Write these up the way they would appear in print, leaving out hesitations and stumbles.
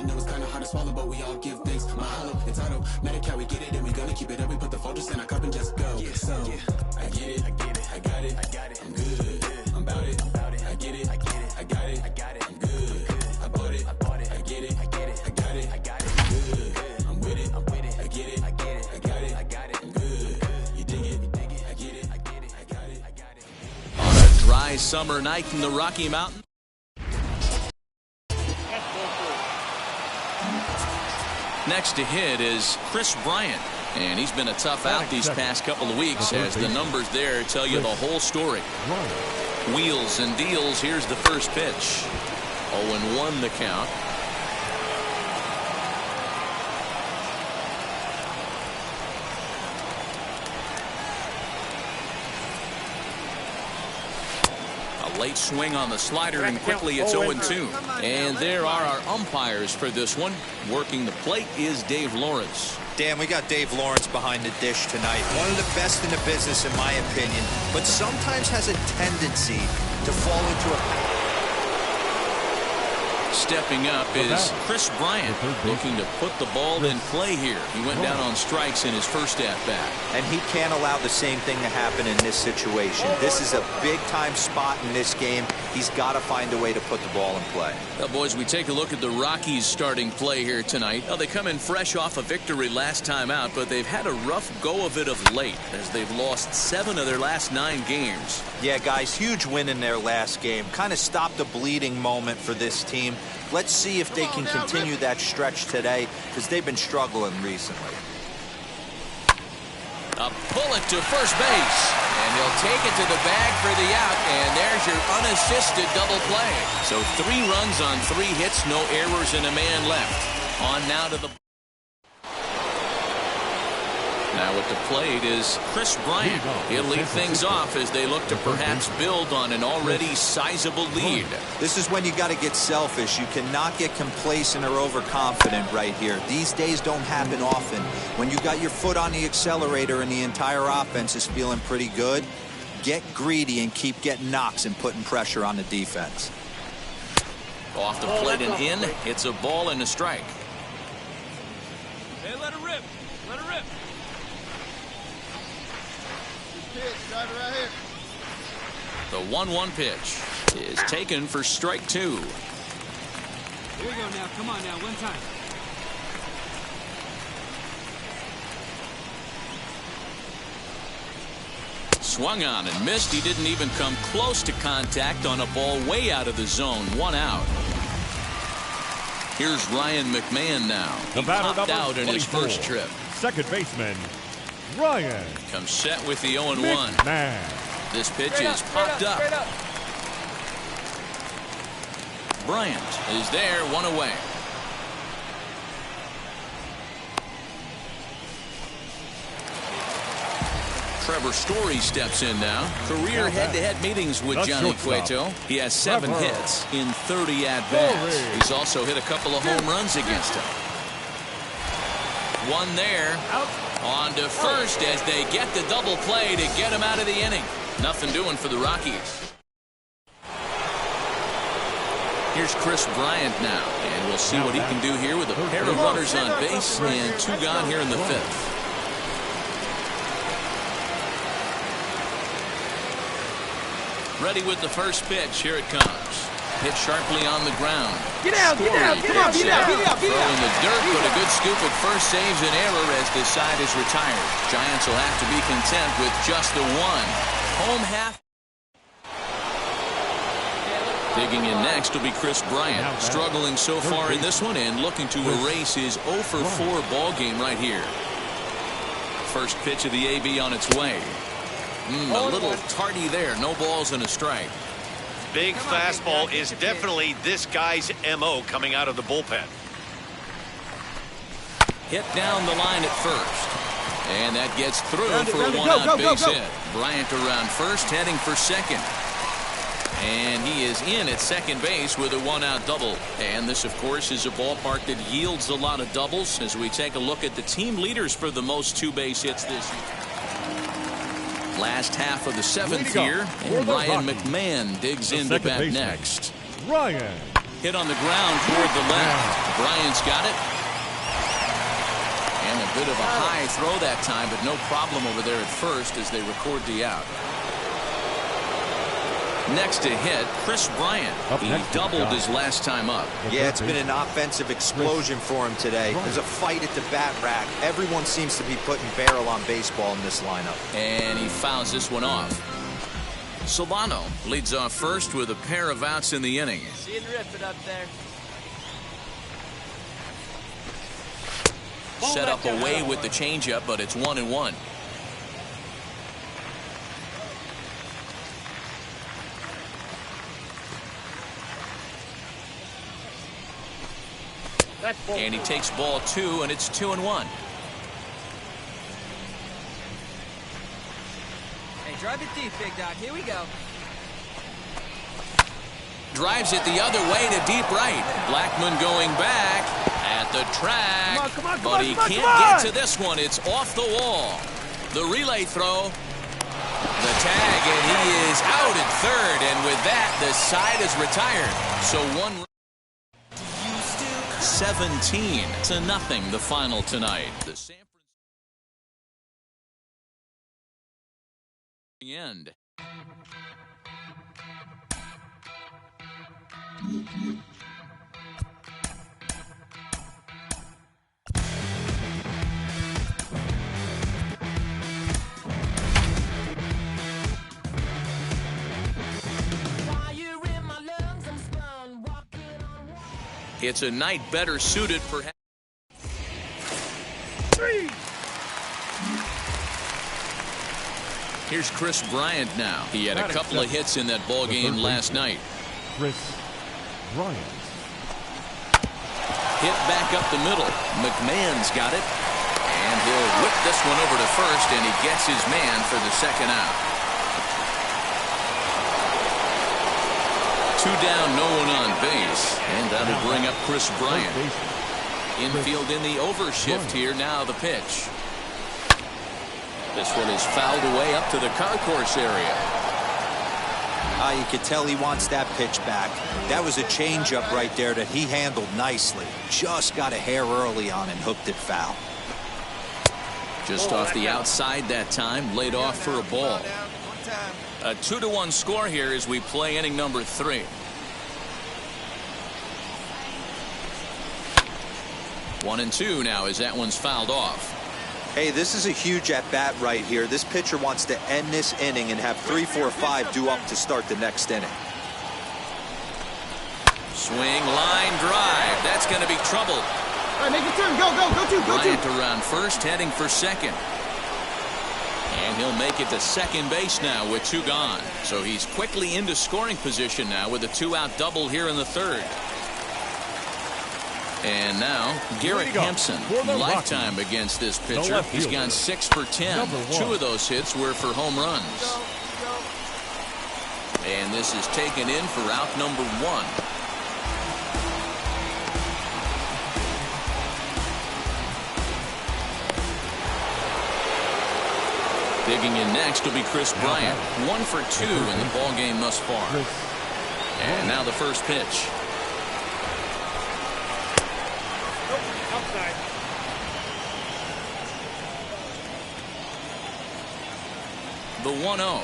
know it's kinda hard to swallow, but we all give thanks. Mahalo, entitled, Medi-Cal, we get it, and we gonna keep it up. We put the focus in our cup and just go. Yeah, so, yeah. I get it, I get it, I got it, I got it, I'm good, I'm about it, I get it, I get it, I got it, I got it, I'm good, I bought it, I get it, I get it, I got it, I got it, I'm good, I'm with it, I get it, I get it, I got it, I got it, I'm good, you dig it, I get it, I get it, I got it, I got it. On a dry summer night in the Rocky Mountains. Next to hit is Kris Bryant, and he's been a tough out these past couple of weeks, as the numbers there tell you the whole story. Wheels and deals. Here's the first pitch. 0-1 the count. Late swing on the slider, and quickly it's 0-2. And there are our umpires for this one. Working the plate is Dave Lawrence. Dan, we got Dave Lawrence behind the dish tonight. One of the best in the business, in my opinion, but sometimes has a tendency to fall into a... Stepping up is Kris Bryant, looking to put the ball in play here. He went down on strikes in his first at-bat. And he can't allow the same thing to happen in this situation. This is a big-time spot in this game. He's got to find a way to put the ball in play. Well, boys, we take a look at the Rockies' starting play here tonight. Well, they come in fresh off a victory last time out, but they've had a rough go of it of late, as they've lost 7 of their last 9 games. Yeah, guys, huge win in their last game. Kind of stopped a bleeding moment for this team. Let's see if they can continue that stretch today, because they've been struggling recently. A bullet to first base, and he'll take it to the bag for the out, and there's your unassisted double play. So 3 runs on 3 hits, no errors, and a man left. On now to the... Now at the plate is Kris Bryant. He'll lead things off as they look to perhaps build on an already sizable lead. This is when you got to get selfish. You cannot get complacent or overconfident right here. These days don't happen often. When you got your foot on the accelerator and the entire offense is feeling pretty good, get greedy and keep getting knocks and putting pressure on the defense. Off the plate and in. It's a ball and a strike. Hey, let it rip. Let it rip. Right here. The 1-1 pitch is taken for strike 2. Here we go now. Come on now. One time. Swung on and missed. He didn't even come close to contact on a ball way out of the zone. 1 out. Here's Ryan McMahon now. He popped out in his first trip. Second baseman, Bryant. Comes set with the 0-1. This pitch is popped up. Bryant is there, 1 away. Trevor Story steps in now. Career head-to-head meetings with Johnny Cueto. He has 7 hits in 30 at-bats. He's also hit a couple of home runs against him. 1 there. On to first as they get the double play to get him out of the inning. Nothing doing for the Rockies. Here's Kris Bryant now, and we'll see what he can do here with a pair of runners on base and 2 gone here in the 5th. Ready with the first pitch. Here it comes. Hit sharply on the ground. Get out, get out, get out, get out, get out, get Throw out. in the dirt, but a good scoop at first saves an error as this side is retired. Giants will have to be content with just the 1. Home half. Digging in next will be Kris Bryant. Struggling so far in this one and looking to erase his 0-for-4 ball game right here. First pitch of the AB on its way. A little tardy there. No balls and a strike. Big fastball is definitely this guy's MO coming out of the bullpen. Hit down the line at first. And that gets through for a 1-out base hit. Bryant around first, heading for second. And he is in at second base with a 1-out double. And this, of course, is a ballpark that yields a lot of doubles as we take a look at the team leaders for the most 2-base hits this year. Last half of the 7th here, and Ryan McMahon digs in to bat next. Ryan Hit on the ground toward the left. Bryant's got it. And a bit of a high throw that time, but no problem over there at first as they record the out. Next to hit, Kris Bryant. He doubled his last time up. Yeah, it's been an offensive explosion for him today. There's a fight at the bat rack. Everyone seems to be putting barrel on baseball in this lineup. And he fouls this one off. Solano leads off first with a pair of outs in the inning. Seeing rip it up there. Set up away with the changeup, but it's 1-1. And he takes ball 2, and it's 2-1. Hey, drive it deep, big dog. Here we go. Drives it the other way to deep right. Blackman going back at the track. But he can't get to this one. It's off the wall. The relay throw. The tag, and he is out at third. And with that, the side is retired. So 17-0, the final tonight. The San Francisco end. It's a night better suited for. Here's Kris Bryant now. He had a couple of hits in that ball game last night. Kris Bryant. Hit back up the middle. McMahon's got it. And he'll whip this one over to first, and he gets his man for the second out. 2 down, no one on base. And that'll bring up Kris Bryant. Infield in the overshift here. Now the pitch. This one is fouled away up to the concourse area. You could tell he wants that pitch back. That was a changeup right there that he handled nicely. Just got a hair early on and hooked it foul. Just off the outside that time, laid off for a ball. A 2-1 score here as we play inning number 3. One and 2 now as that one's fouled off. Hey, this is a huge at-bat right here. This pitcher wants to end this inning and have 3, 4, 5 due up to start the next inning. Swing, line, drive. That's going to be trouble. All right, make your turn. Go, go, go two, go two. Bryant around first, heading for second. And he'll make it to second base now with 2 gone. So he's quickly into scoring position now with a 2-out double here in the third. And now Garrett Hampson, lifetime against this pitcher. He's gone 6 for 10. 2 of those hits were for home runs. And this is taken in for out number 1. Digging in next will be Kris Bryant. 1 for 2 in the ball game thus far. And now the first pitch. The 1-0.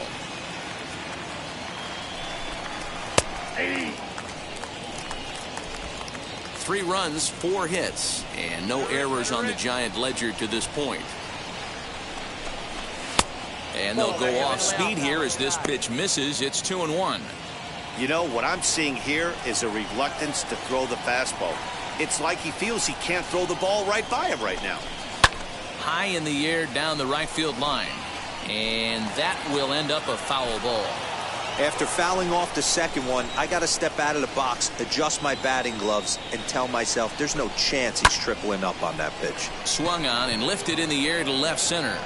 Three runs, 4 hits, and no errors on the Giant ledger to this point. And they'll go off speed here as this pitch misses. It's 2-1. You know, what I'm seeing here is a reluctance to throw the fastball. It's like he feels he can't throw the ball right by him right now. High in the air down the right field line. And that will end up a foul ball. After fouling off the second one, I got to step out of the box, adjust my batting gloves, and tell myself there's no chance he's tripling up on that pitch. Swung on and lifted in the air to left center.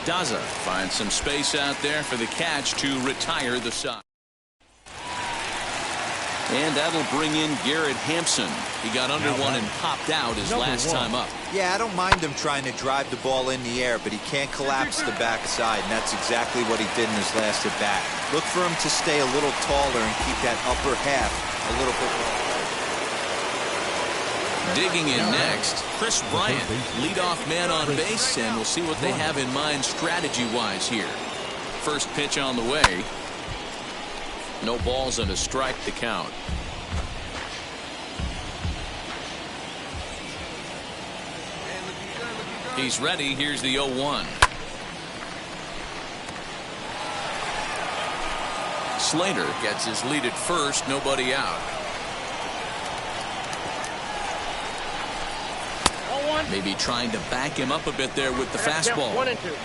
Daza finds some space out there for the catch to retire the side. And that'll bring in Garrett Hampson. He got under one and popped out his last time up. Yeah, I don't mind him trying to drive the ball in the air, but he can't collapse the backside, and that's exactly what he did in his last at bat. Look for him to stay a little taller and keep that upper half a little bit more. Digging in next, Kris Bryant, leadoff man on base, and we'll see what they have in mind strategy-wise here. First pitch on the way. No balls and a strike to count. He's ready. Here's the 0-1. Slater gets his lead at first. Nobody out. Maybe trying to back him up a bit there with the fastball. 1-2.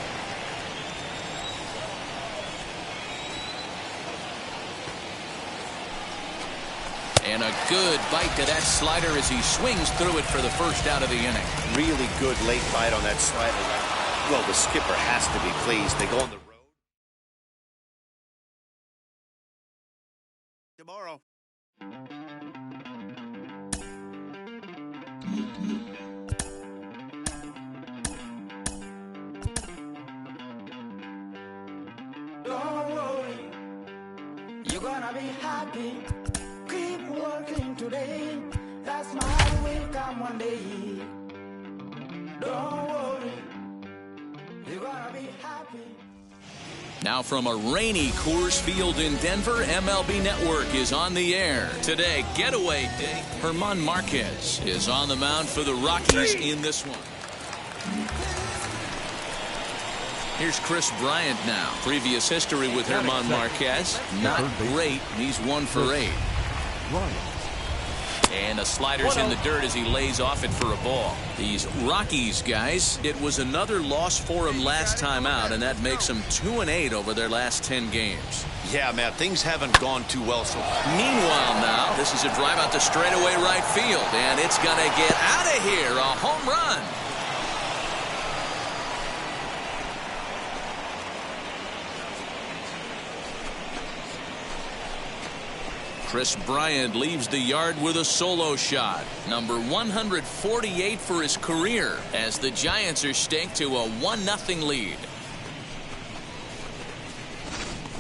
And a good bite to that slider as he swings through it for the first out of the inning. Really good late bite on that slider. Well, the skipper has to be pleased. They go on the road tomorrow. Don't worry, you're gonna be happy. Keep working today. That's my will come one day. Don't worry, you're gonna be happy. Now from a rainy Coors Field in Denver, MLB Network is on the air. Today, getaway day. German Marquez is on the mound for the Rockies in this one. Here's Kris Bryant now. Previous history with German Marquez. Not great. He's 1 for 8. And the slider's in the dirt as he lays off it for a ball. These Rockies guys, it was another loss for them last time out, and that makes them 2-8 over their last 10 games. Yeah, man, things haven't gone too well so far. Meanwhile now, this is a drive out to straightaway right field, and it's going to get out of here. A home run. Kris Bryant leaves the yard with a solo shot. Number 148 for his career as the Giants are staked to a 1-0 lead.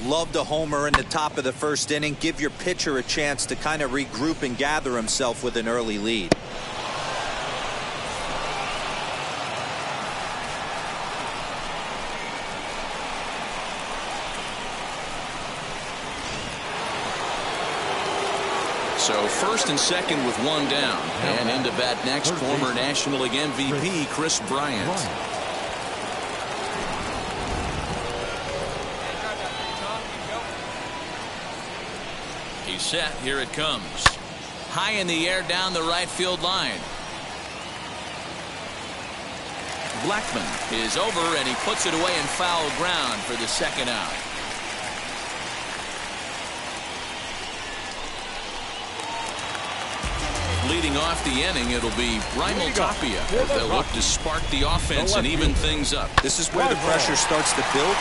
Loved a homer in the top of the first inning. Give your pitcher a chance to kind of regroup and gather himself with an early lead. So first and second with one down. And into bat next, former National League MVP Kris Bryant. He's set. Here it comes. High in the air down the right field line. Blackman is over, and he puts it away in foul ground for the second out. Leading off the inning, it'll be Bryant Tapia. They'll look to spark the offense and even things up. This is where the pressure starts to build.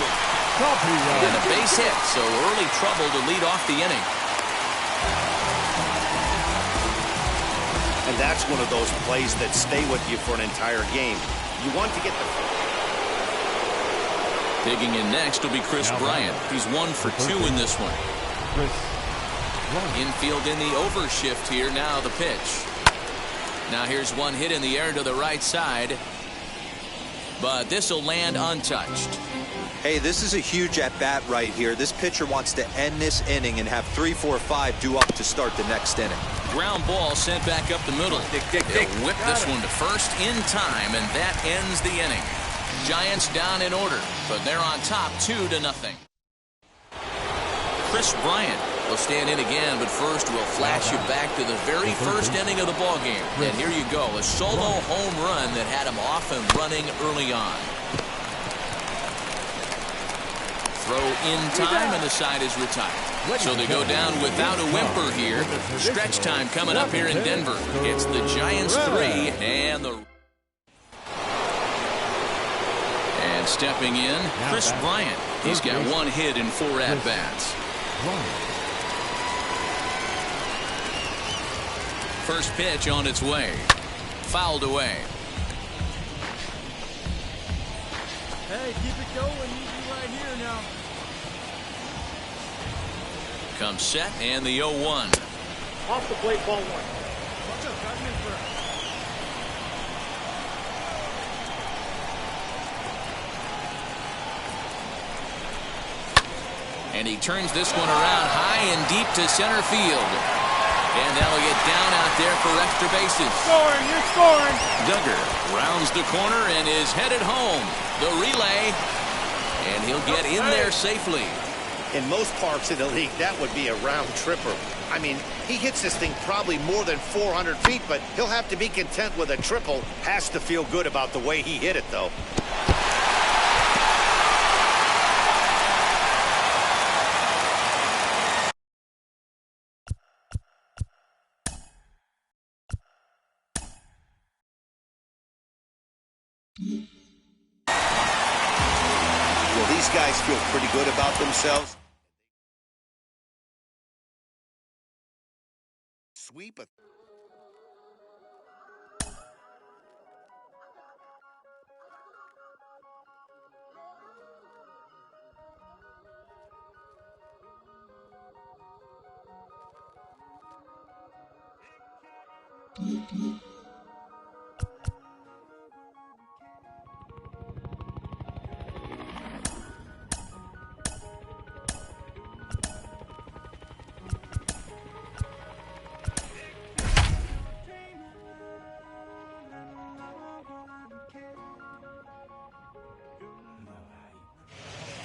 And a base hit, so early trouble to lead off the inning. And that's one of those plays that stay with you for an entire game. You want to get the... Digging in next will be Kris Bryant. He's 1 for 2 in this one. Infield in the overshift here. Now the pitch. Now here's one hit in the air to the right side. But this will land untouched. Hey, this is a huge at-bat right here. This pitcher wants to end this inning and have 3, 4, 5 due up to start the next inning. Ground ball sent back up the middle. They'll whip this one to first in time, and that ends the inning. Giants down in order, but they're on top 2-0. Kris Bryant will stand in again, but first we'll flash you back to the very first inning of the ballgame. And here you go, a solo home run that had him off and running early on. Throw in time, and the side is retired. So they go down without a whimper here. Stretch time coming up here in Denver. It's the Giants 3 and the... And stepping in, Kris Bryant. He's got 1 hit in 4 at-bats. First pitch on its way. Fouled away. Hey, keep it going. Easy right here now. Comes set, and the 0-1. Off the plate, ball 1. And he turns this one around high and deep to center field. And that'll get down out there for extra bases. Scoring, you're scoring. Duggar rounds the corner and is headed home. The relay. And he'll get in there safely. In most parks in the league, that would be a round tripper. I mean, he hits this thing probably more than 400 feet, but he'll have to be content with a triple. Has to feel good about the way he hit it, though. Well, these guys feel pretty good about themselves. Sweep it.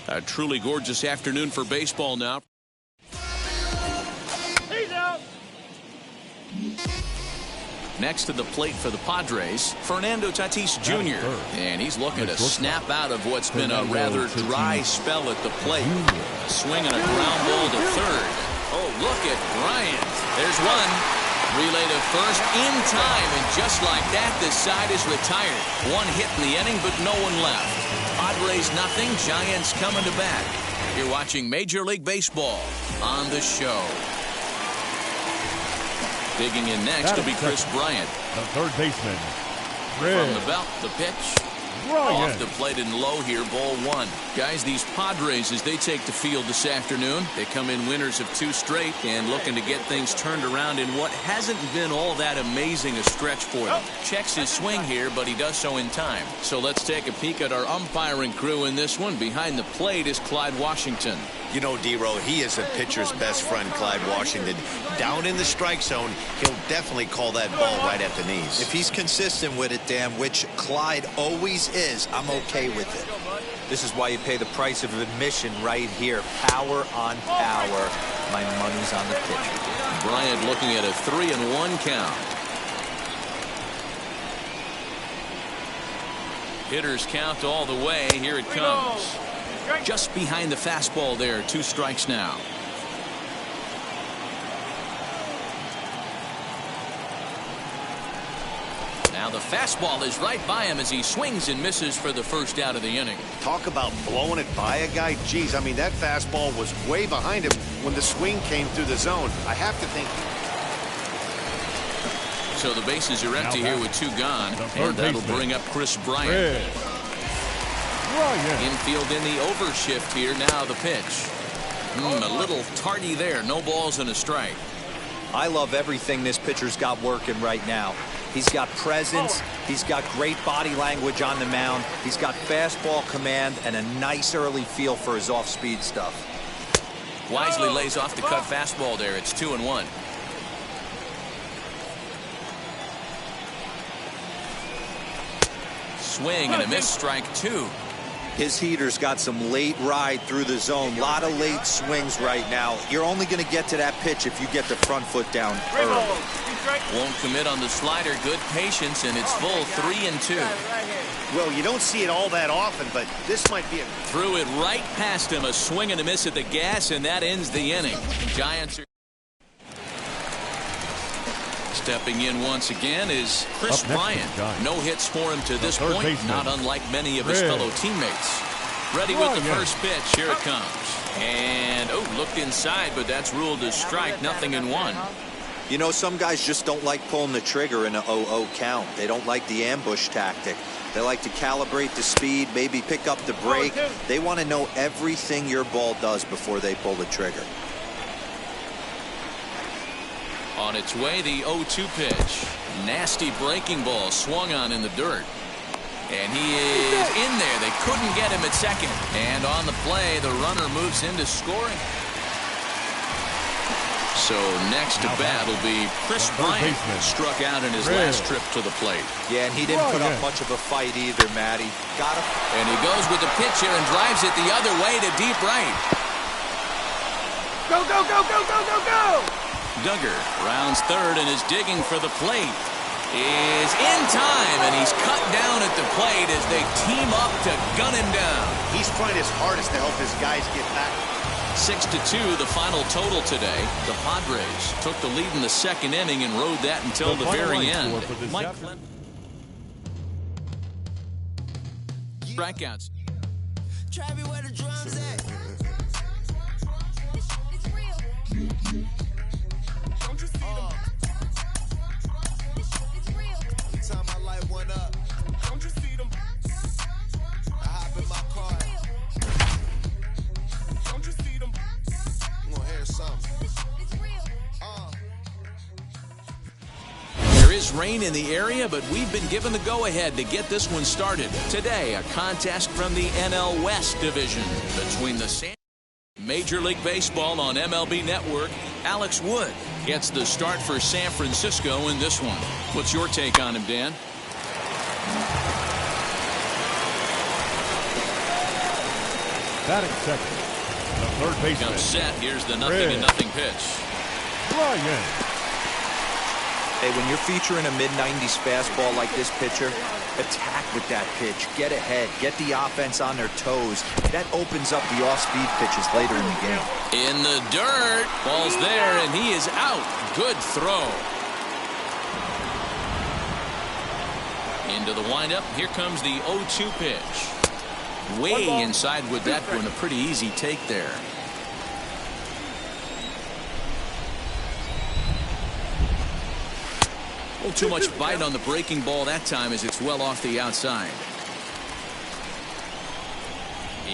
A truly gorgeous afternoon for baseball now. He's out. Next to the plate for the Padres, Fernando Tatis Jr. And he's looking to snap out of what's been a rather dry spell at the plate. A swing and a ground ball to third. Oh, look at Bryant. There's one. Relay to first in time, and just like that, the side is retired. One hit in the inning, but no one left. Padres nothing, Giants coming to bat. You're watching Major League Baseball on the show. Digging in next will be Kris Bryant. The third baseman, From the belt, the pitch. Off the plate and low here, ball 1. Guys, these Padres, as they take the field this afternoon, they come in winners of 2 straight and looking to get things turned around in what hasn't been all that amazing a stretch for them. Checks his swing here, but he does so in time. So let's take a peek at our umpiring crew in this one. Behind the plate is Clyde Washington. You know, D-Row, he is a pitcher's best friend, Clyde Washington. Down in the strike zone, he'll definitely call that ball right at the knees. If he's consistent with it, Dan, which Clyde always is, I'm okay with it. This is why you pay the price of admission right here. Power on power. My money's on the pitcher. Bryant looking at a 3-1 count. Hitters count all the way. Here it comes. Just behind the fastball there. 2 strikes now. Now the fastball is right by him as he swings and misses for the first out of the inning. Talk about blowing it by a guy. Geez, I mean, that fastball was way behind him when the swing came through the zone. I have to think. So the bases are empty here with 2 gone. And that'll bring up Kris Bryant. Infield in the overshift here. Now the pitch. A little tardy there. No balls and a strike. I love everything this pitcher's got working right now. He's got presence. He's got great body language on the mound. He's got fastball command and a nice early feel for his off-speed stuff. Wisely lays off the cut fastball there. It's 2-1. Swing and a miss, strike 2. His heater's got some late ride through the zone. A lot of late swings right now. You're only going to get to that pitch if you get the front foot down early. Won't commit on the slider. Good patience, and it's full 3-2. Well, you don't see it all that often, but this might be a... Threw it right past him. A swing and a miss at the gas, and that ends the inning. Giants are... Stepping in once again is Kris Bryant. No hits for him to this point, not unlike many of his fellow teammates. Ready with the first pitch. Here it comes. And, looked inside, but that's ruled as strike. 0-1. You know, some guys just don't like pulling the trigger in a 0-0 count. They don't like the ambush tactic. They like to calibrate the speed, maybe pick up the brake. They want to know everything your ball does before they pull the trigger. On On its way, the 0-2 pitch. Nasty breaking ball swung on in the dirt. And he is in there. They couldn't get him at second. And on the play, the runner moves into scoring. So next to bat will be Kris Bryant, struck out in his last trip to the plate. Yeah, and he didn't put up much of a fight either, Matty. Got him. And he goes with the pitch here and drives it the other way to deep right. Go, go, go, go, go, go, go! Duggar rounds third and is digging for the plate. Is in time, and he's cut down at the plate as they team up to gun him down. He's trying his hardest to help his guys get back. 6-2, the final total today. The Padres took the lead in the second inning and rode that until the very end. Mike Flynn. Strikeouts. Where the drums at? Don't you see them? Time I light one up. Don't you see them? I hop in my car. Don't you see them? I'm gonna hear something. There is rain in the area, but we've been given the go-ahead to get this one started. Today, a contest from the NL West division between the Major League Baseball on MLB Network. Alex Wood gets the start for San Francisco in this one. What's your take on him, Dan? Batting second, the third baseman. Comes set. Here's the 0-0 pitch. Bryant. Hey, when you're featuring a mid-90s fastball like this pitcher, attack with that pitch. Get ahead. Get the offense on their toes. That opens up the off-speed pitches later in the game. In the dirt. Ball's there, and he is out. Good throw. Into the windup. Here comes the 0-2 pitch. Way inside with that one. A pretty easy take there. A little too much bite on the breaking ball that time as it's well off the outside.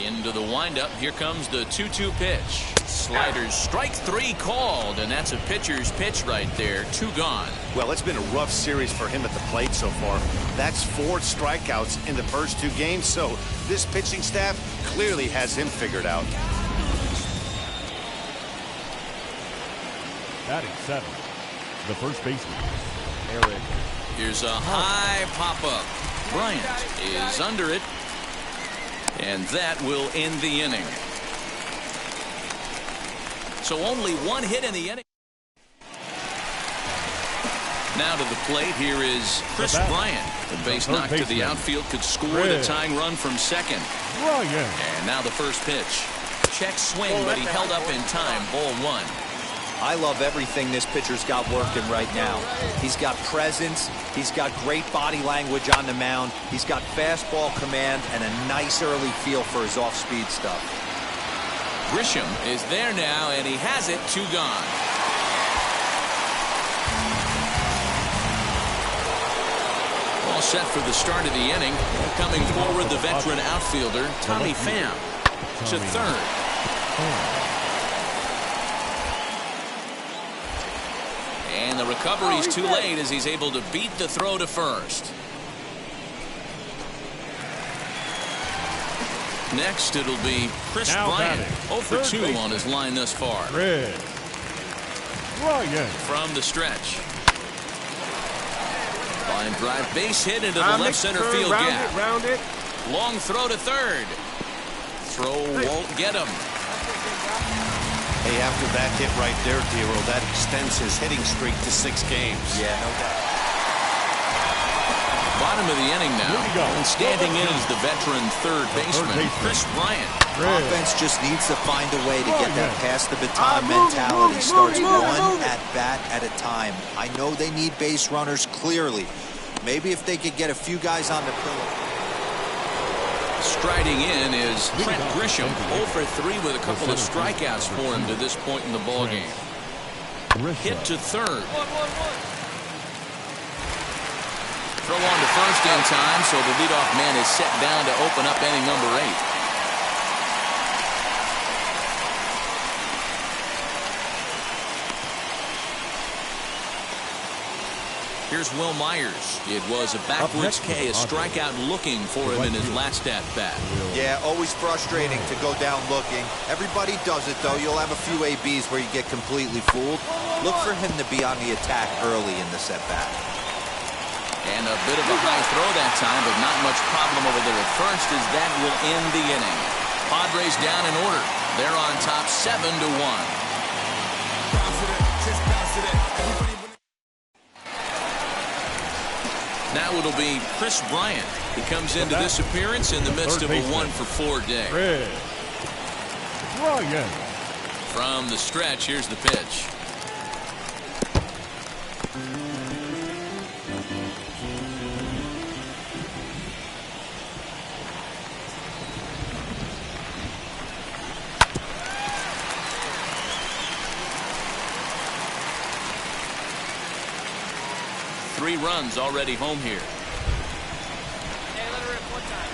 Into the windup. Here comes the 2-2 pitch. Sliders, strike three called, and that's a pitcher's pitch right there. 2 gone. Well, it's been a rough series for him at the plate so far. That's 4 strikeouts in the first 2 games, so this pitching staff clearly has him figured out. Batting seven, the first baseman. Here's a high pop-up. Bryant is under it, and that will end the inning. So only 1 hit in the inning. Now to the plate, here is Kris Bryant. The base knock to the outfield could score the tying run from second. And now the first pitch. Check swing, but he held up in time. Ball 1. I love everything this pitcher's got working right now. He's got presence. He's got great body language on the mound. He's got fastball command and a nice early feel for his off-speed stuff. Grisham is there now, and he has it. 2 gone. All set for the start of the inning. Coming forward, the veteran outfielder, Tommy Pham, to third. And the recovery's too late as he's able to beat the throw to first. Next, it'll be Kris Bryant. 0 for 2 on his line thus far. From the stretch. Line drive, base hit into the left center field gap. Long throw to third. Throw won't get him. Hey, after that hit right there, Dero, that extends his hitting streak to 6 games. Yeah, no doubt. Bottom of the inning now. And standing in is the veteran third baseman, Kris Bryant. Offense just needs to find a way to get that past the baton mentality. Starts one at bat at a time. I know they need base runners clearly. Maybe if they could get a few guys on the pillow. Striding in is Trent Grisham, 0 for 3 with a couple of strikeouts for him to this point in the ballgame. Hit to third. Throw on to first in time, so the leadoff man is set down to open up inning number 8. Here's Will Myers. It was a backwards K, a strikeout looking for him in his last at-bat. Yeah, always frustrating to go down looking. Everybody does it, though. You'll have a few ABs where you get completely fooled. Look for him to be on the attack early in this at-bat. And a bit of a high throw that time, but not much problem over there at first, as that will end the inning. Padres down in order. They're on top 7-1. Now it'll be Kris Bryant. He comes into this appearance in the midst of a 1-for-4 day. Kris Bryant. From the stretch, here's the pitch. Three runs already home here. Hey, let her rip one time.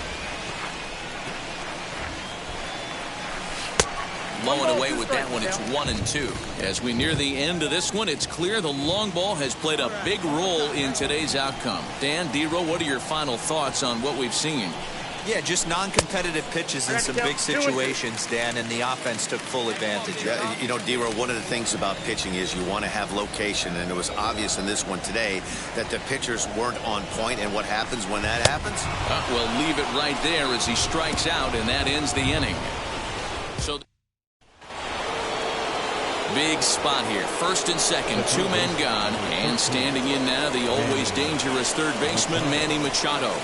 Low and away with that one. It's 1-2. As we near the end of this one, it's clear the long ball has played a big role in today's outcome. Dan, D-Row, what are your final thoughts on what we've seen? Yeah, just non-competitive pitches in some big situations, Dan, and the offense took full advantage. Yeah, you know, D-Row, one of the things about pitching is you want to have location, and it was obvious in this one today that the pitchers weren't on point, and what happens when that happens? Well, leave it right there as he strikes out, and that ends the inning. So big spot here. First and second, two men gone, and standing in now the always dangerous third baseman, Manny Machado.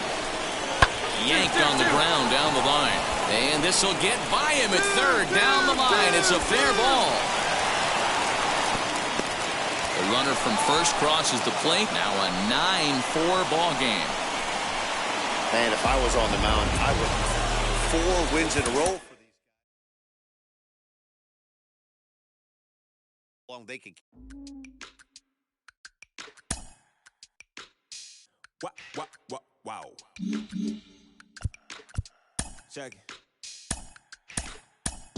Yanked on the ground down the line. And this will get by him at third down the line. It's a fair ball. The runner from first crosses the plate. Now a 9-4 ball game. Man, if I was on the mound, I would 4 wins in a row for these guys. Long they can. Wow. Check it.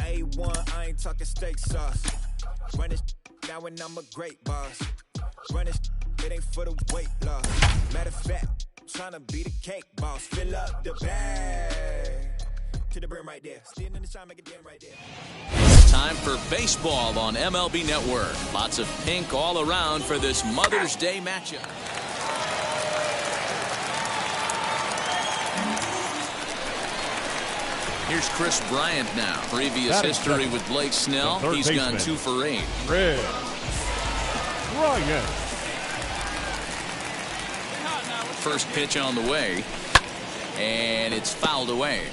A1, I ain't talking steak sauce. Run this now and I'm a great boss. Run this, it ain't for the weight loss. Matter of fact, tryna be the cake boss. Fill up the bag to the brim right there. Standing in the shine, make it damn right there. Time for baseball on MLB Network. Lots of pink all around for this Mother's Day matchup. Here's Kris Bryant now. Previous history with Blake Snell. He's gone 2 for 8. Kris Bryant. First pitch on the way. And it's fouled away.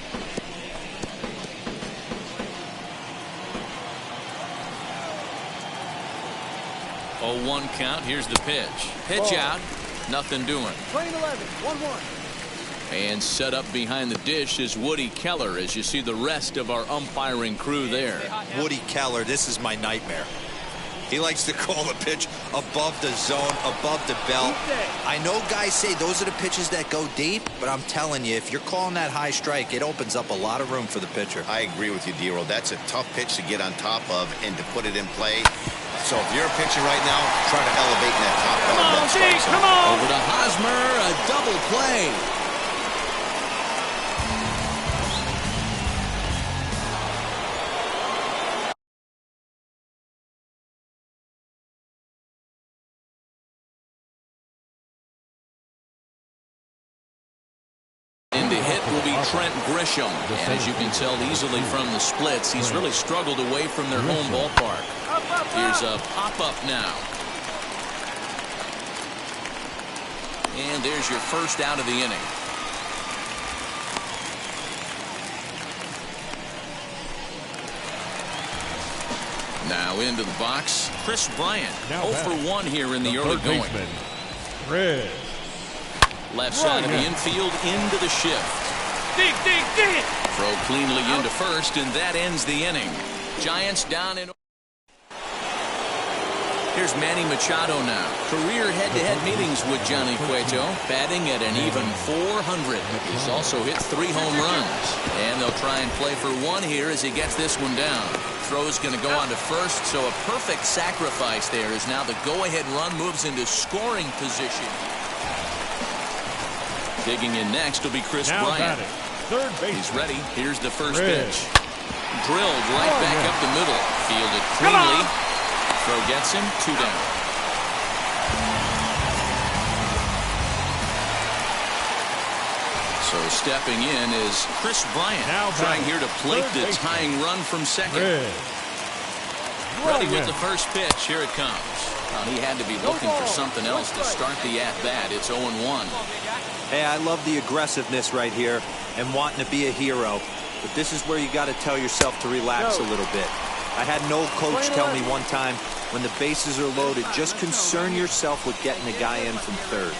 0-1 count. Here's the pitch. Pitch out. Nothing doing. Train 11, 1-1. And set up behind the dish is Woody Keller, as you see the rest of our umpiring crew there. Woody Keller, this is my nightmare. He likes to call the pitch above the zone, above the belt. I know guys say those are the pitches that go deep, but I'm telling you, if you're calling that high strike, it opens up a lot of room for the pitcher. I agree with you, D-Row. That's a tough pitch to get on top of and to put it in play. So if you're pitching right now, try to elevate in that top part of that strike zone. Over to Hosmer, a double play. Trent Grisham, and as you can tell easily from the splits, he's really struggled away from their home ballpark. Here's a pop-up now. And there's your first out of the inning. Now into the box, Kris Bryant. 0 for 1 here in the early going. Kris Left side of the infield into the shift. Dig. Throw cleanly into first, and that ends the inning. Giants down in. Here's Manny Machado now. Career head-to-head meetings with Johnny Cueto, batting at an even 400. He's also hit 3 home runs. And they'll try and play for 1 here as he gets this one down. Throw's going to go on to first, so a perfect sacrifice there as now the go-ahead run moves into scoring position. Digging in next will be Kris Bryant. Third base. He's ready. Here's the first pitch. Drilled right back up the middle. Fielded cleanly. Throw gets him. 2 down. So stepping in is Kris Bryant, trying here to plate the tying run from second. Ready with the first pitch. Here it comes. Well, he had to be looking for something else to start the at-bat. It's 0-1. Hey, I love the aggressiveness right here and wanting to be a hero. But this is where you got to tell yourself to relax a little bit. I had an old coach tell me one time, when the bases are loaded, just concern yourself with getting the guy in from third.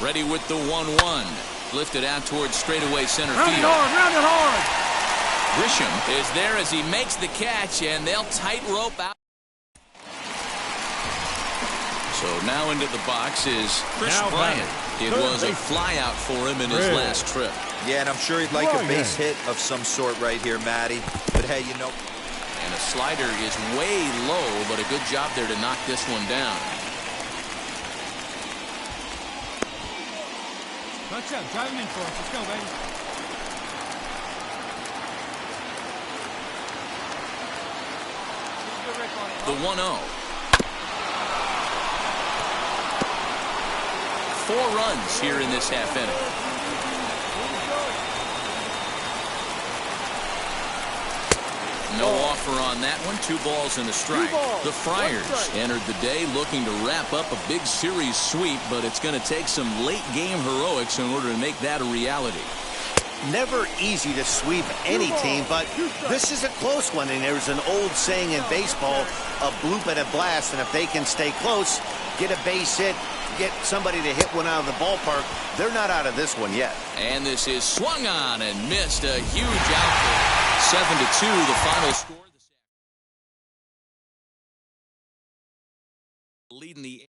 Ready with the 1-1. Lifted out towards straightaway center field. Round it hard. Grisham is there as he makes the catch, and they'll tightrope out. So now into the box is Kris Bryant. It was a flyout for him in his last trip. Yeah, and I'm sure he'd like a base hit of some sort right here, Matty. But hey, you know. And a slider is way low, but a good job there to knock this one down. Touch up. Drive him in for us. Let's go, baby. The 1-0. 4 runs here in this half inning. No offer on that one. 2 balls and a strike. The Friars entered the day looking to wrap up a big series sweep, but it's going to take some late game heroics in order to make that a reality. Never easy to sweep any team, but this is a close one, and there's an old saying in baseball, a bloop and a blast, and if they can stay close, get a base hit, get somebody to hit one out of the ballpark, they're not out of this one yet. And this is swung on and missed. A huge output. 7-2 the final score. Leading the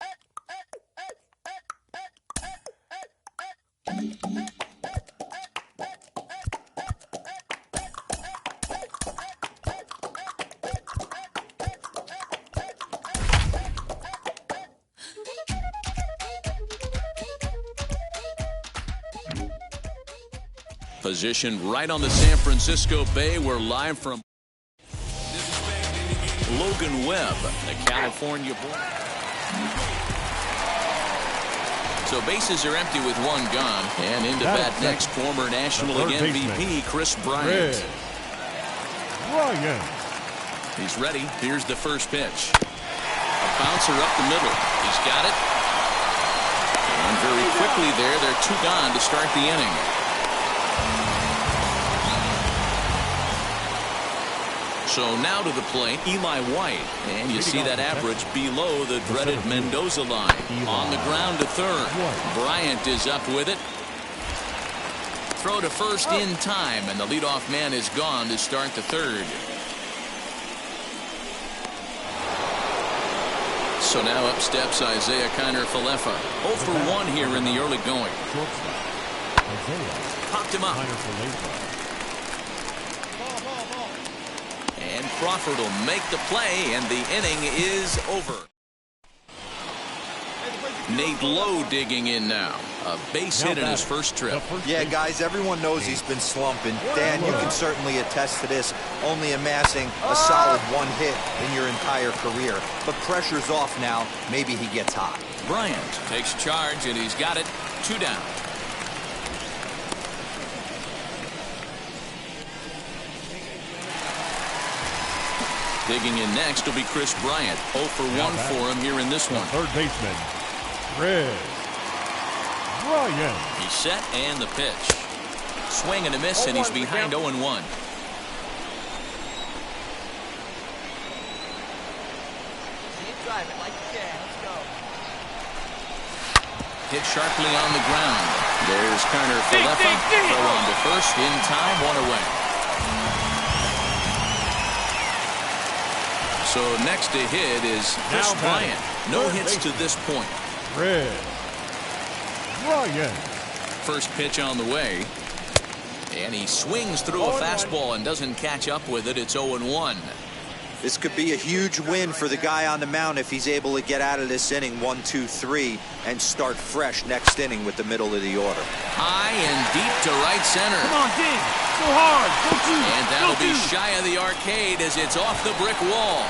position right on the San Francisco Bay. We're live from Logan Webb, the California boy. So bases are empty with 1 gone, and into bat next, former National League MVP Kris Bryant. He's ready. Here's the first pitch. A bouncer up the middle. He's got it. And very quickly there, they're 2 gone to start the inning. So now to the plate, Eli White. And you see that average below the dreaded Mendoza line. On the ground to third. Bryant is up with it. Throw to first in time, and the leadoff man is gone to start the third. So now up steps Isaiah Kiner-Falefa. 0 for 1 here in the early going. Popped him up. And Crawford will make the play, and the inning is over. Nate Lowe digging in now. A base hit in his first trip. Yeah, guys, everyone knows he's been slumping. Dan, you can certainly attest to this, only amassing a solid 1 hit in your entire career. But pressure's off now. Maybe he gets hot. Bryant takes charge, and he's got it. 2 down. Digging in next will be Kris Bryant. 0 for 1 for him here in this one. Third baseman, Kris Bryant. He's set, and the pitch. Swing and a miss, and he's behind 0-1. Hit sharply on the ground. There's Kiner-Falefa. Throw on to first, in time, 1 away. So next to hit is Kris Bryant. No hits to this point. Kris Bryant. First pitch on the way. And he swings through a fastball and doesn't catch up with it. It's 0-1. This could be a huge win for the guy on the mound if he's able to get out of this inning 1, 2, 3 and start fresh next inning with the middle of the order. High and deep to right center. Come on, dig. Go hard. Go two. And that'll Go be two. shy of the arcade as it's off the brick wall.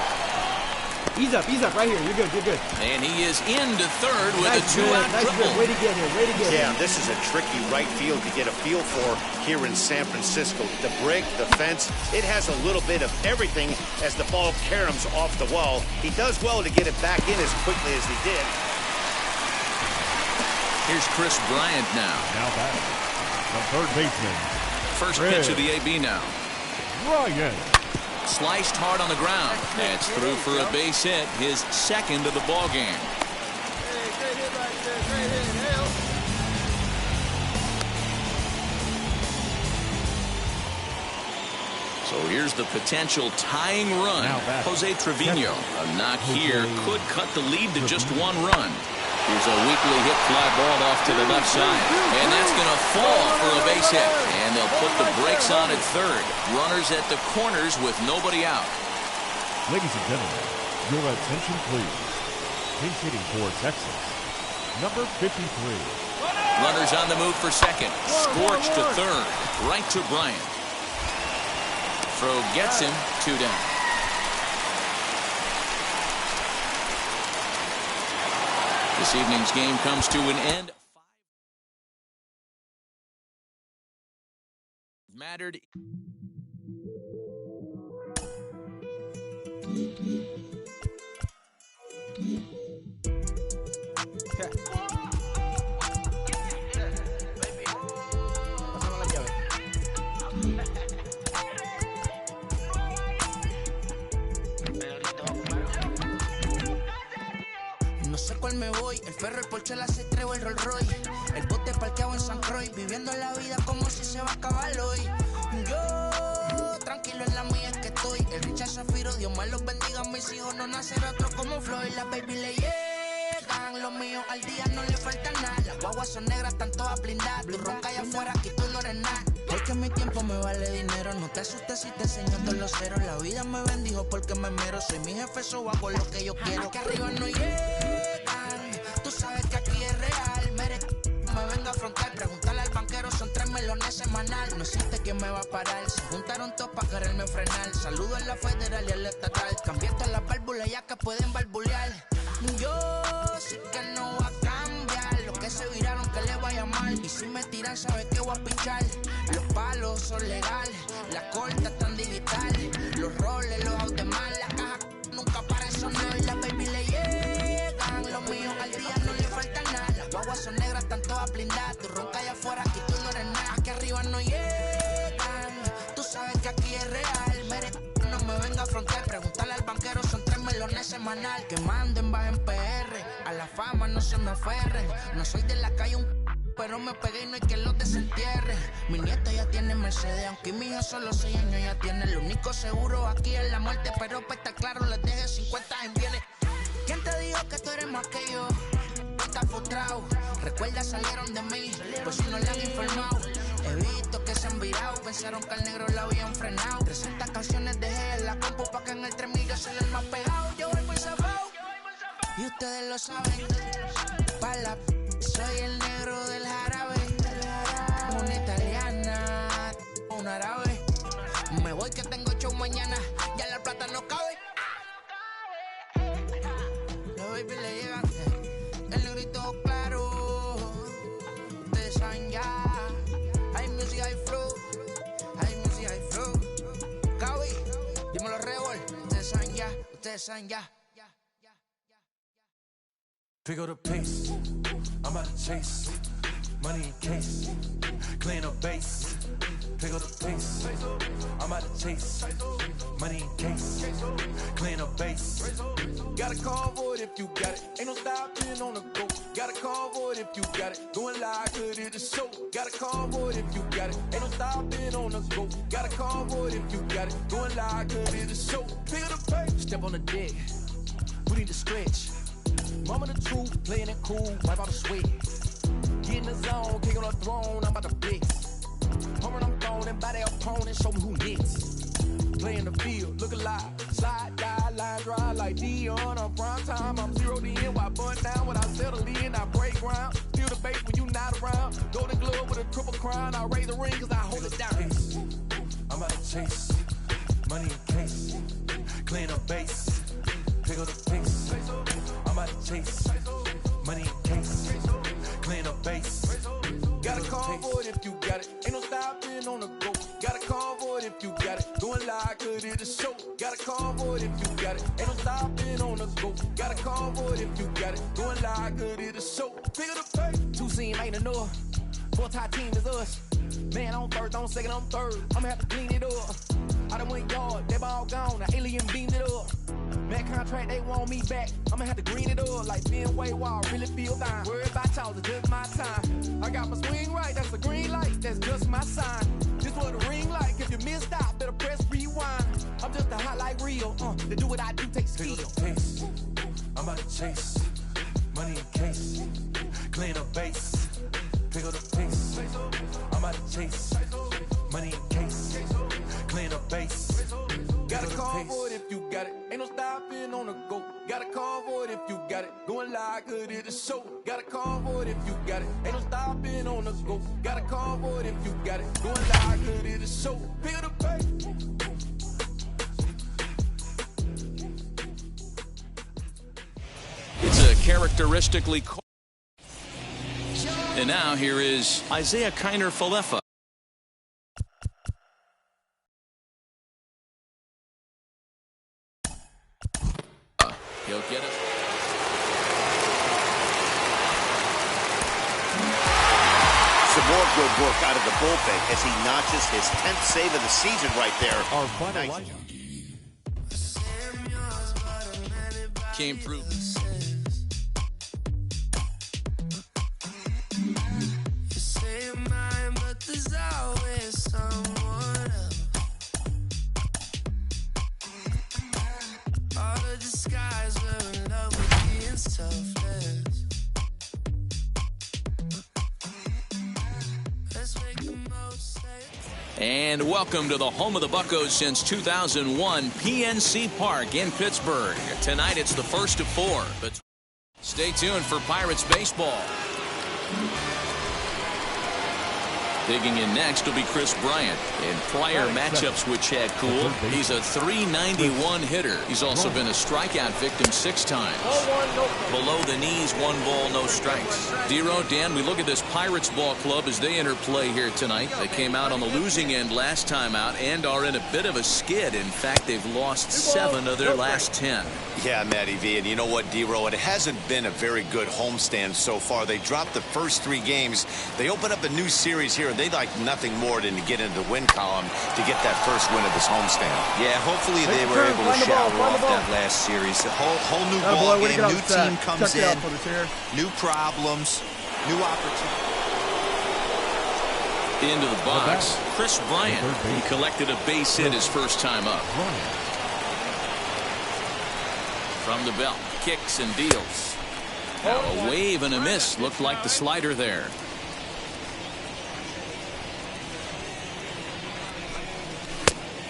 Ease up right here. You're good, you're good. And he is into third with Nice a two-out nice triple. Way to get here, way to get Yeah, here. this is a tricky right field to get a feel for here in San Francisco. The brick, the fence, it has a little bit of everything as the ball caroms off the wall. He does well to get it back in as quickly as he did. Here's Kris Bryant now. Now batting, the third baseman, First Kris pitch of the AB now. Bryant. Sliced hard on the ground. That's through for a base hit, his second of the ball game. Hey, great hit right there. Great hit. Hell. So here's the potential tying run. Now batting, Jose Trevino. A knock here could cut the lead to just 1 run. Here's a weakly hit fly ball off to the left side. And that's going to fall for a base hit. And they'll put the brakes on at third. Runners at the corners with nobody out. Ladies and gentlemen, your attention please. He's hitting towards Texas. Number 53. Runners on the move for second. Scorch to third. Right to Bryant. Throw gets him 2 down. This evening's game comes to an end. Mattered. No sé cuál me voy, el ferro, el Porsche, la C3 o el Rolls Royce. El bote parqueado en San Croix, viviendo la vida como si se va a acabar hoy. Yo, tranquilo en la mía es que estoy. El Richard Zafiro, Dios me los bendiga, mis hijos no nacerá otro como Floyd. Las baby le llegan, los míos al día no le falta nada. Las guaguas son negras, están todas blindadas. Tu ronca allá afuera, aquí tú no eres nada. Es que mi tiempo me vale dinero, no te asustes si te enseño todos los ceros. La vida me bendijo porque me mero, soy mi jefe, so hago lo que yo quiero. Aquí arriba no llegan, tú sabes que aquí es real. Me vengo a afrontar, preguntarle al banquero, son 3 melones semanal. No existe quien me va a parar, se juntaron todos para quererme frenar. Saludo a la federal y a la estatal, cambié todas las válvulas ya que pueden barbulear. Yo sí que no voy a cambiar, lo que se viraron que le vaya mal. Y si me tiran sabes que voy a pichar. Los palos son legales, las cortas están digitales. Los roles, los autos mal, la caja nunca para de sonar. Las baby le llegan, los míos al día no le falta nada. Las guaguas son negras, están todas blindadas. Tu ronca allá afuera, aquí tú no eres nada. Aquí arriba no llegan, tú sabes que aquí es real. No me venga a afrontar, preguntarle al banquero, son 3 melones semanal. Que manden, bajen PR, a la fama no se me aferren. No soy de la calle pero me pegué y no hay que los desentierre. Mi nieta ya tiene Mercedes, aunque mi hijo solo 6 años ya tiene. Lo único seguro aquí es la muerte, pero para estar claro les deje 50 en bienes. ¿Quién te dijo que tú eres más que yo? Estás frustrado, recuerda salieron de mí, por si no le han informado. He visto que se han virado, pensaron que al negro lo habían frenado. 300 canciones dejé en la compu pa' que en el 3000 sea el más pegado. Yo voy por zafao, y ustedes lo saben. Pa' la soy el negro del jarabe. Una italiana, un árabe. Me voy que tengo show mañana, ya la plata no cabe. Los baby le llegan, el negrito claro. Ustedes saben ya. Hay music, hay flow. Hay music, hay flow. Cabi, dímelo Rebol. Ustedes saben ya. Pick up the pace, I'm out to chase, money in case, clean up base. Pick up the pace, I'm out to chase, money in case, clean up base. Got a call for it if you got it, ain't no stopping on the go. Got a call for it if you got it, going live, good at the show. Got a call for it if you got it, ain't no stopping on the go. Got a call for it if you got it, going live, good at the show. Pick up the pace, step on the deck, we need to stretch. Mama the truth, playing it cool, wipe out the sweat. Get in the zone, kick on the throne, I'm about to blitz. Homer, I'm throwing and by their opponent, show me who next. Play in the field, look alive. Slide, die, line drive like Dion on prime time. I'm 0 to end, why bunt down when I settle in, I break ground. Feel the bass when you not around. Golden glove with a triple crown. I raise the ring cause I hold it down. I'm about to chase money in case. Clean up base. Pick up the pace. I'm about to chase money in case. Clean up base. Got a convoy if you got it. Ain't no stopping on the go. Got a convoy if you got it. Going live, could it a show? Got a convoy if you got it. Ain't no stopping on the go. Got a convoy if you got it. Going live, could it a show? Pick up the pace. Two seam ain't enough. Four tie team is us. Man on first, on second, on third. I'ma have to clean it up. I done went yard, they ball gone. The alien beamed it up. Man contract, they want me back. I'ma have to green it up like Ben Way Wall. Really feel fine. Worry about y'all, it's just my time. I got my swing right, that's a green light. That's just my sign. This what a ring like. If you missed out, better press rewind. I'm just a highlight reel. To do what I do takes skill. I'm about to chase money in case. Clean up base. Pick up the pace. I'm about to chase money in case. Clean up base. Got a convoy if you got it. Ain't no stopping on the go. Got a convoy if you got it. Going live, good it a show. Got a convoy if you got it. Ain't no stopping on the go. Got a convoy if you got it. Going live, good it a show. Pick up the pace. It's a characteristically cold. And now here is Isaiah Kiner-Falefa. He'll get it. Some more good work out of the bullpen as he notches his 10th save of the season right there. Our final lineup. Came through. And welcome to the home of the Buccos since 2001, PNC Park in Pittsburgh. Tonight it's the first of four. But stay tuned for Pirates baseball. Digging in next will be Kris Bryant. In prior matchups with Chad Kuhl, he's a .391 hitter. He's also been a strikeout victim 6 times. Below the knees, 1 ball, no strikes. Dero, Dan, we look at this Pirates ball club as they enter play here tonight. They came out on the losing end last time out and are in a bit of a skid. In fact, they've lost 7 of their last 10. Yeah, Matty V, and you know what, Dero? It hasn't been a very good homestand so far. They dropped the first 3 games. They open up a new series here. They'd like nothing more than to get into the win column to get that first win of this homestand. Yeah, hopefully they were able to shower off that last series. A whole new ball game, new team comes in, new problems, new opportunities. Into the box, Kris Bryant. He collected a base hit his first time up. From the belt, kicks and deals. Now a wave and a miss. Looked like the slider there.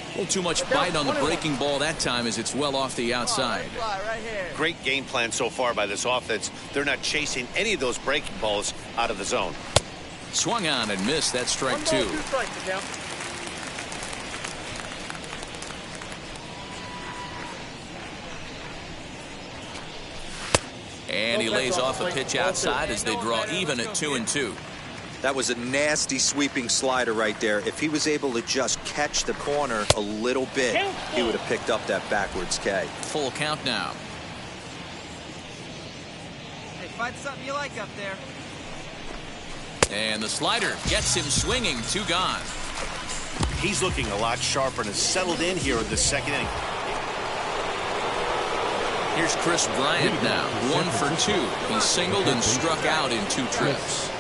A little too much bite on the breaking ball that time as it's well off the outside. Great game plan so far by this offense. They're not chasing any of those breaking balls out of the zone. Swung on and missed. That's strike 2. And he lays off a pitch outside as they draw even at 2-2. That was a nasty sweeping slider right there. If he was able to just catch the corner a little bit, he would have picked up that backwards K. Full count now. Hey, find something you like up there. And the slider gets him swinging. 2 gone. He's looking a lot sharper and has settled in here in the second inning. Here's Kris Bryant now, 1 for 2. He singled and struck out in 2 trips.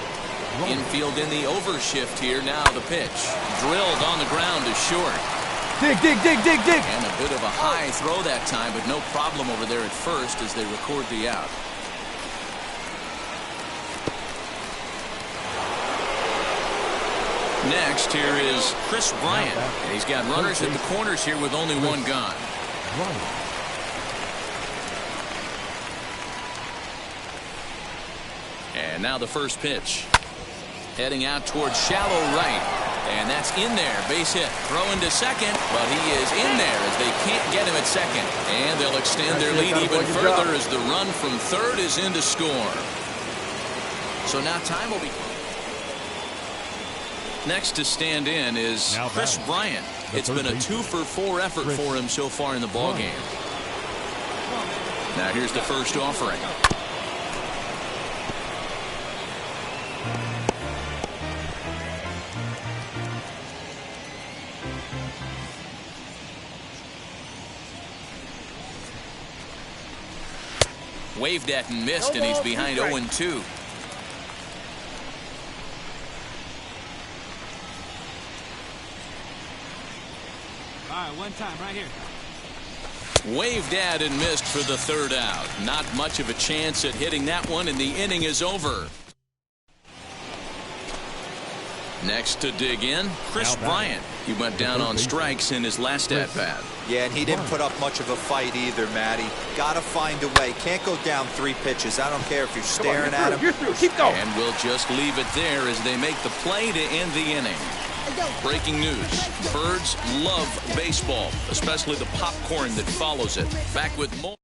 Infield in the overshift here. Now the pitch. Drilled on the ground is short. Dig. And a bit of a high throw that time, but no problem over there at first as they record the out. Next, here is Kris Bryant. And he's got runners at the corners here with only one gone. And now the first pitch. Heading out towards shallow right. And that's in there. Base hit. Throwing to second. But he is in there as they can't get him at second. And they'll extend their lead even further as the run from third is in to score. So now time will be... Next to stand in is Kris Bryant. It's been a 2-for-4 effort for him so far in the ballgame. Now here's the first offering. Waved at and missed, and he's behind 0-2. All right, one time right here. Waved at and missed for the third out. Not much of a chance at hitting that one, and the inning is over. Next to dig in, Kris Bryant. He went down on strikes in his last at-bat. Yeah, and he didn't put up much of a fight either, Matty. Gotta find a way. Can't go down 3 pitches. I don't care if you're staring at him. Keep going. And we'll just leave it there as they make the play to end the inning. Breaking news. Birds love baseball, especially the popcorn that follows it. Back with more.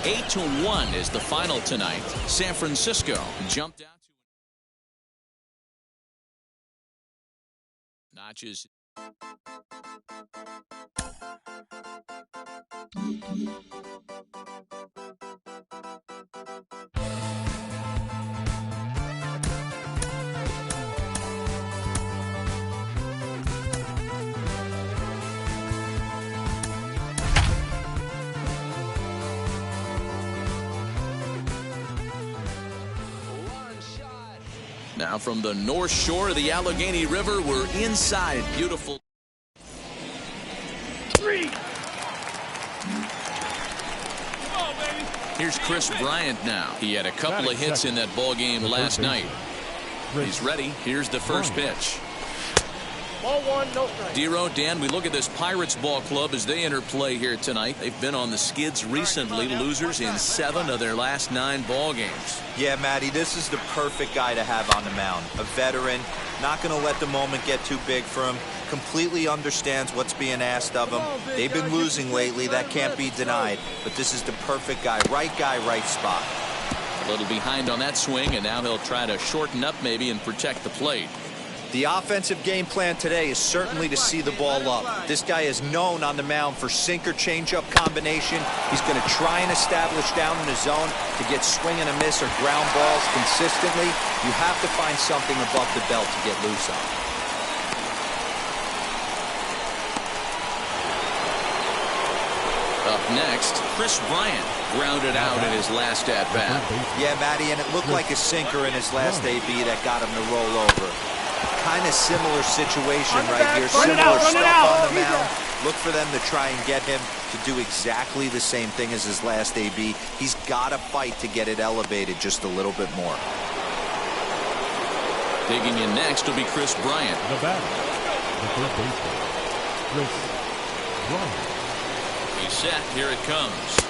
8-1 is the final tonight. San Francisco jumped out to notches. Now from the north shore of the Allegheny River, we're inside beautiful. 3. Here's Kris Bryant now. He had a couple of hits in that ball game last night. He's ready. Here's the first pitch. Ball 1, no strike. Dero, Dan, we look at this Pirates ball club as they enter play here tonight. They've been on the skids recently, losers in 7 of their last 9 ball games. Yeah, Matty, this is the perfect guy to have on the mound. A veteran, not going to let the moment get too big for him. Completely understands what's being asked of him. They've been losing lately. That can't be denied. But this is the perfect guy, right spot. A little behind on that swing, and now he'll try to shorten up maybe and protect the plate. The offensive game plan today is certainly to see the ball up. This guy is known on the mound for sinker changeup combination. He's going to try and establish down in the zone to get swing and a miss or ground balls consistently. You have to find something above the belt to get loose on. Up next, Kris Bryant grounded out in his last at-bat. Yeah, Matty, and it looked like a sinker in his last AB that got him to roll over. Kind of similar situation right here. Similar stuff on the mound. Look for them to try and get him to do exactly the same thing as his last AB. He's got to fight to get it elevated just a little bit more. Digging in next will be Kris Bryant. The batter, the third baseman, Kris Bryant. He's set. Here it comes.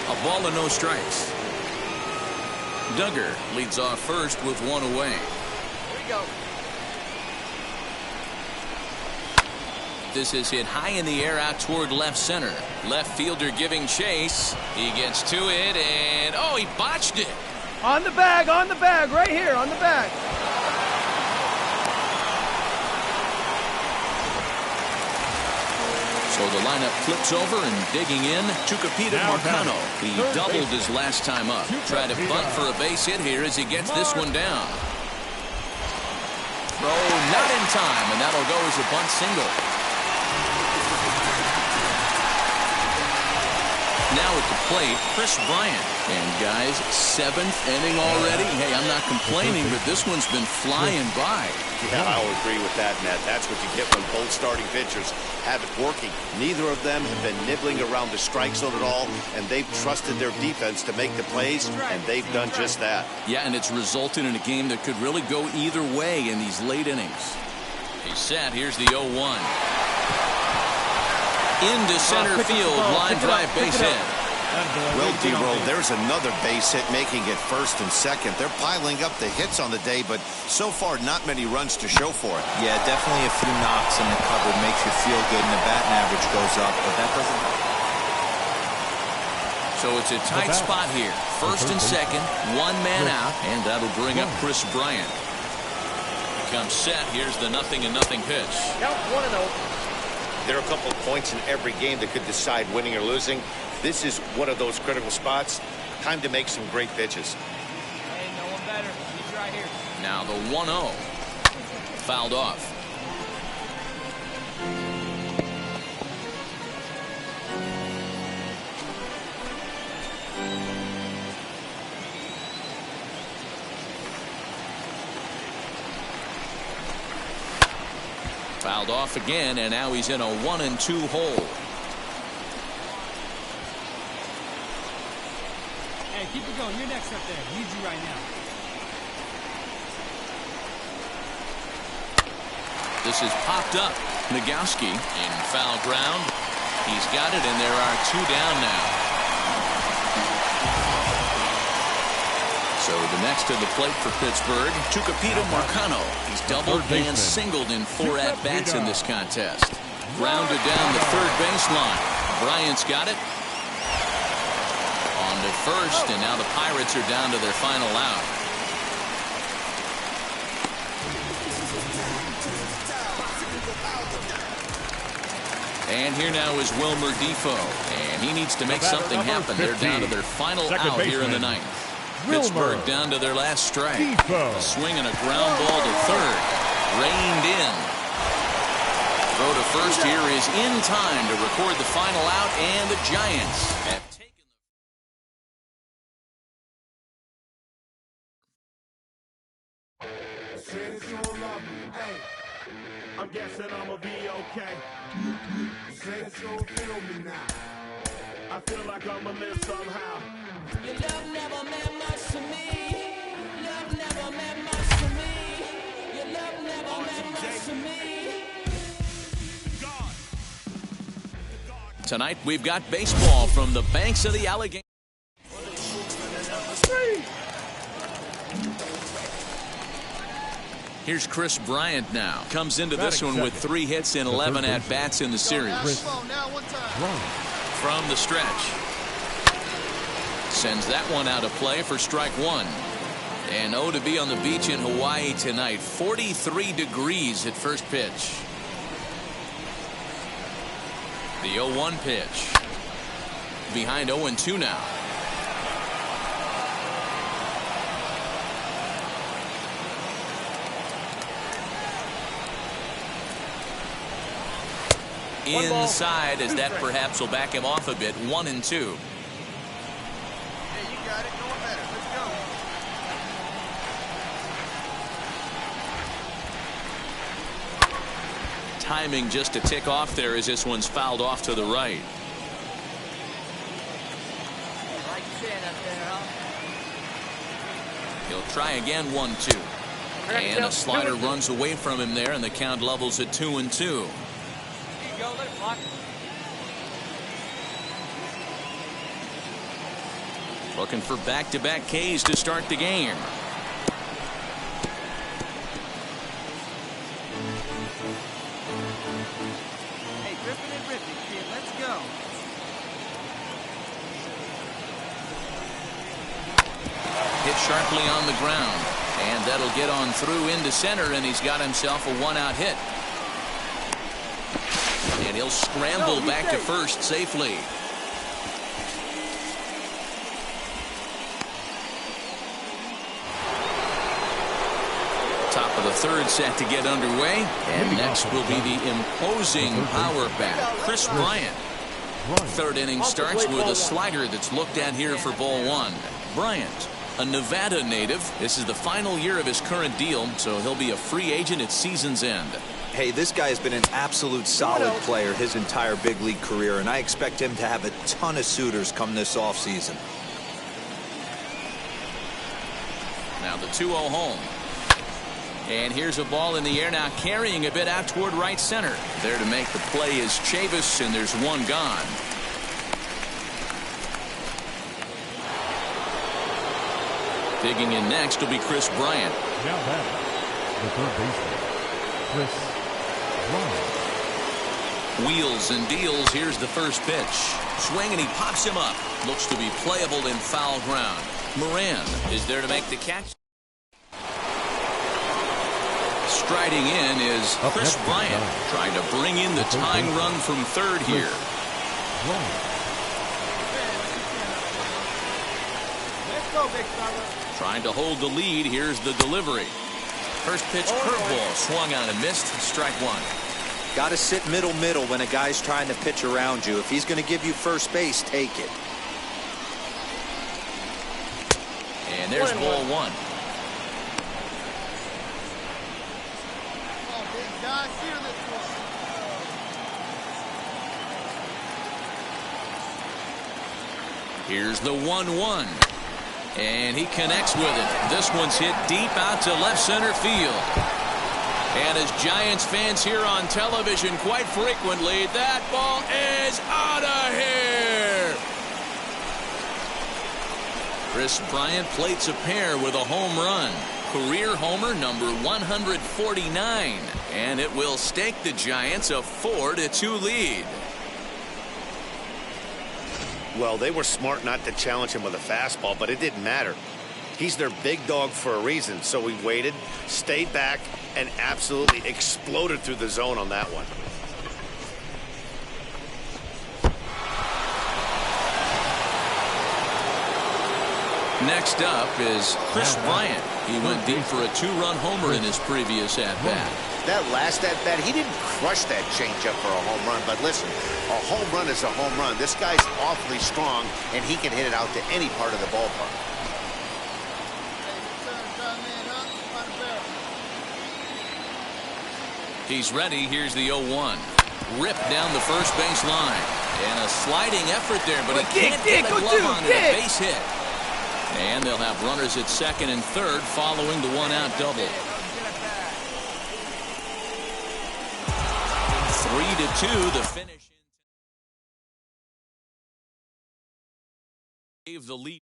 A ball and no strikes. Duggar leads off first with 1 away. Here we go. This is hit high in the air out toward left center. Left fielder giving chase. He gets to it, and oh, he botched it. On the bag, right here, on the bag. So the lineup flips over and digging in, Tucupita Marcano. He doubled his last time up. Try to bunt for a base hit here as he gets this one down. Throw not in time, and that'll go as a bunt single. now at the plate, Kris Bryant. And guys, 7th inning already. Hey, I'm not complaining, but this one's been flying by. Yeah, I'll agree with that, Matt. That's what you get when both starting pitchers have it working. Neither of them have been nibbling around the strike zone at all, and they've trusted their defense to make the plays, and they've done just that. Yeah, and it's resulted in a game that could really go either way in these late innings. He's set. Here's the 0-1. Into center field. Line drive base hit. Well, D-Roll, there's another base hit making it first and second. They're piling up the hits on the day, but so far not many runs to show for it. Yeah, definitely a few knocks in the cupboard makes you feel good, and the batting average goes up, but that doesn't help. So it's a tight spot here. First and second, one man out, and that'll bring up Kris Bryant. Comes set. Here's the 0-0 pitch. Count 1-0. There are a couple of points in every game that could decide winning or losing. This is one of those critical spots. Time to make some great pitches. Hey, no one better. He's right here. Now the 1-0. Fouled off. Fouled off again, and now he's in a 1-2 hole. Hey, keep it going. You're next up there. Need you right now. This is popped up. Nagowski in foul ground. He's got it, and there are 2 down now. So the next to the plate for Pittsburgh, Tucupita Marcano. He's doubled and singled in 4 at-bats in this contest. Grounded down the third baseline. Bryant's got it. On to first, and now the Pirates are down to their final out. And here now is Wilmer Defoe, and he needs to make something happen. They're down to their final out here in the ninth. Pittsburgh down to their last strike. A swing and a ground ball to third. Reined in. Throw to first here is in time to record the final out, and the Giants have taken I'm guessing I'ma be okay. Say that you don't feel me now. I feel like I'ma live somehow. Your love never meant much to me. Love never meant much to me. Your love never meant much to me. Tonight we've got baseball from the banks of the Allegheny. Here's Kris Bryant now. Comes into this one with 3 hits and 11 at-bats in the series. From the stretch. Sends that one out of play for strike 1. And to be on the beach in Hawaii tonight. 43 degrees at first pitch. The 0-1 pitch. Behind 0-2 now. Inside, as that perhaps will back him off a bit. 1-2. Yeah, you got it. No one better. Let's go. Timing just a tick off there as this one's fouled off to the right. Like you said up there, huh? He'll try again. 1-2. And a slider runs away from him there, and the count levels at 2-2. Go, let it block. Looking for back-to-back Ks to start the game. Hey, Griffin and Rippy, kid, let's go. Hit sharply on the ground, and that'll get on through into center, and he's got himself a 1-out hit. And he'll scramble back to first safely. Top of the third set to get underway. And next will be the imposing power bat, Kris Bryant. Third inning starts with a slider that's looked at here for ball one. Bryant, a Nevada native. This is the final year of his current deal, so he'll be a free agent at season's end. Hey, this guy has been an absolute solid player his entire big league career, and I expect him to have a ton of suitors come this offseason. Now the 2-0 home. And here's a ball in the air now, carrying a bit out toward right center. There to make the play is Chavis, and there's one gone. Digging in next will be Kris Bryant. Now back, the third baseman, Kris Bryant. Wheels and deals. Here's the first pitch. Swing, and he pops him up. Looks to be playable in foul ground. Moran is there to make the catch. Striding in is Kris Bryant, trying to bring in the tying run from third here. Let's go, big fella. Trying to hold the lead. Here's the delivery. First pitch curveball, swung on and missed. Strike one. Got to sit middle when a guy's trying to pitch around you. If he's going to give you first base, take it. And there's ball one. Here's the 1-1. And he connects with it. This one's hit deep out to left center field. And as Giants fans hear on television quite frequently, that ball is out of here. Kris Bryant plates a pair with a home run. Career homer number 149. And it will stake the Giants a 4-2 lead. Well, they were smart not to challenge him with a fastball, but it didn't matter. He's their big dog for a reason, so he waited, stayed back, and absolutely exploded through the zone on that one. Next up is Kris Bryant. He went deep for a 2-run homer in his previous at-bat. That last at-bat, he didn't crush that changeup for a home run, but listen, a home run is a home run. This guy's awfully strong, and he can hit it out to any part of the ballpark. He's ready. Here's the 0-1. Ripped down the first base line. And a sliding effort there, but he can't get a glove on it. A base hit. And they'll have runners at second and third following the one-out double. 3-2 the finish. Gave the lead.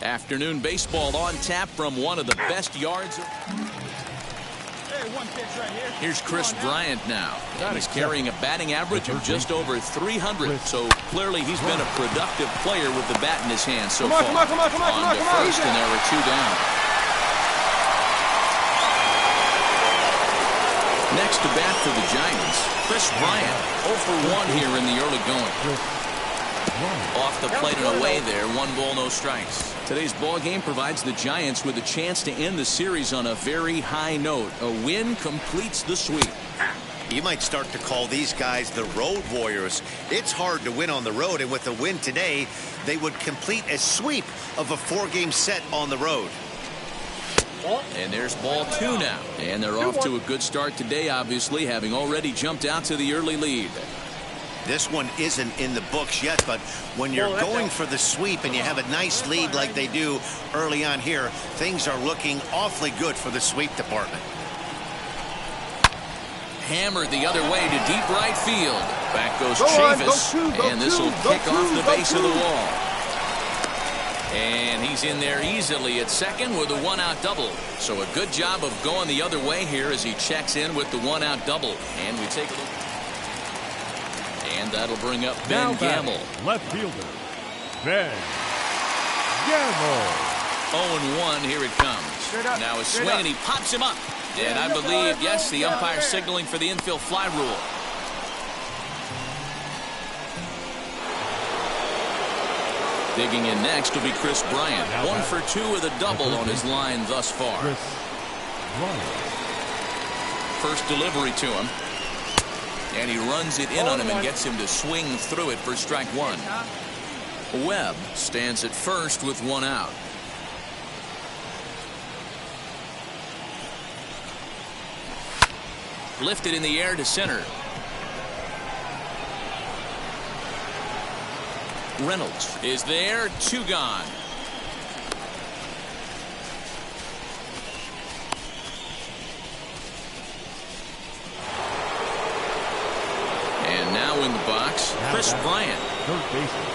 Afternoon baseball on tap from one of the best yards. Here's Kris Bryant now. He's carrying a batting average of just over 300. So clearly he's been a productive player with the bat in his hand so far. On to first, and there were 2 down. Next to bat for the Giants, Kris Bryant. 0 for 1 here in the early going. Off the plate and away there. 1 ball, no strikes. Today's ball game provides the Giants with a chance to end the series on a very high note. A win completes the sweep. You might start to call these guys the road warriors. It's hard to win on the road, and with the win today, they would complete a sweep of a 4-game set on the road. And there's ball 2 now. And they're off to a good start today, obviously, having already jumped out to the early lead. This one isn't in the books yet, but when you're going for the sweep and you have a nice lead like they do early on here, things are looking awfully good for the sweep department. Hammered the other way to deep right field. Back goes Chavis, and this will kick off the base of the wall. And he's in there easily at second with a 1-out double. So a good job of going the other way here as he checks in with the 1-out double. And we take a look. And that'll bring up Ben Gamble. Left fielder, Ben Gamble. 0-1, here it comes. Now a swing, and he pops him up. And I believe, yes, the umpire signaling for the infield fly rule. Digging in next will be Kris Bryant. 1 for 2 with a double on his line thus far. First delivery to him. And he runs it in on him and gets him to swing through it for strike 1. Webb stands at first with 1 out. Lifted in the air to center. Reynolds is there, 2 gone. And now in the box, Kris Bryant. Third baseman,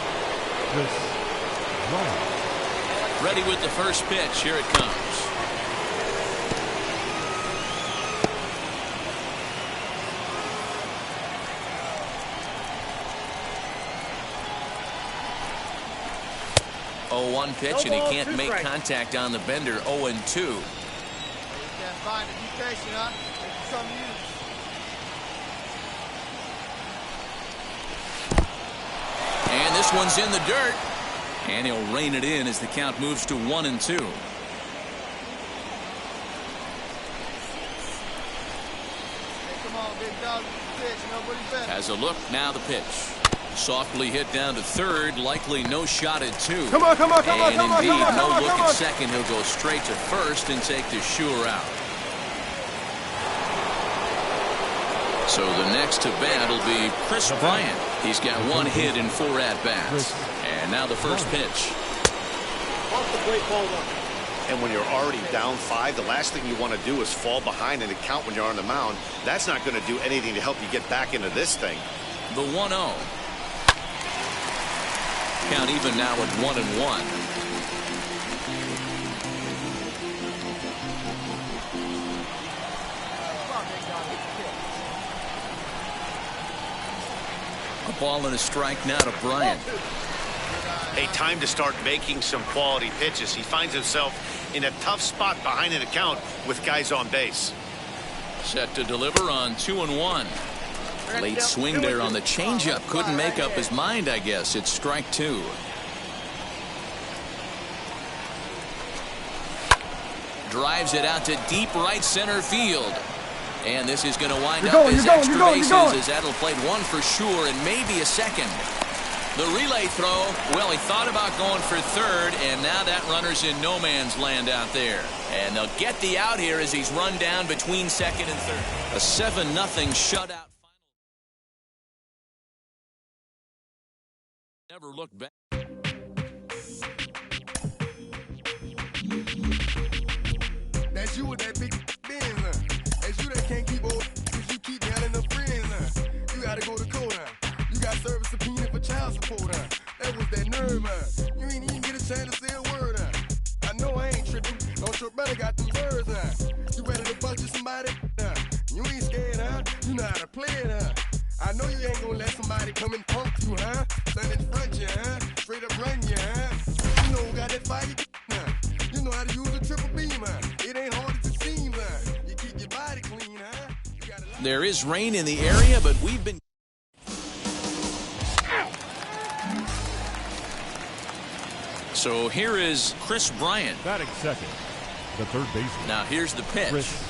Kris Bryant. Ready with the first pitch. Here it comes. One pitch, and he can't make contact on the bender. 0-2. You can't find it. Be patient, huh? It's something And this one's in the dirt. And he'll rein it in as the count moves to 1-2. Hey, come on, big dog. Pitch. Nobody's better. Has a look. Now the pitch. Softly hit down to third. Likely no shot at 2. Come on, come on, come on, and come on, indeed, come on, no come on, look come at on. second. He'll go straight to first and take the sure out. So the next to bat will be Kris Bryant. He's got 1 hit in 4 at-bats. And now the first pitch. And when you're already down 5, the last thing you want to do is fall behind in the count when you're on the mound. That's not going to do anything to help you get back into this thing. The 1-0. Count even now at 1-1. A ball and a strike now to Bryant. Hey, time to start making some quality pitches. He finds himself in a tough spot behind an account with guys on base. Set to deliver on 2-1. Late swing there on the changeup. Couldn't make up his mind, I guess. It's strike 2. Drives it out to deep right center field. And this is going to wind up as extra bases as that'll play 1 for sure and maybe a second. The relay throw, well, he thought about going for third, and now that runner's in no man's land out there. And they'll get the out here as he's run down between second and third. A 7-0 shutout. Never looked back. That's you with that big Benz, That's you that can't keep old, cause you keep down in the friends, You gotta go to court, You got service subpoena for child support, That was that nerve, You ain't even get a chance to say a word, I know I ain't tripping. Don't your brother got them birds, You ready to bust you somebody, You ain't scared, You know how to play it, I know you ain't gonna let somebody come and punk you, Stand in front you, Straight up run you, You know who got that fire, You know how to use a triple beam, It ain't hard as it seems, You keep your body clean, There is rain in the area, but we've been... So here is Kris Bryant. Batting second, the third baseman. Now here's the pitch. Kris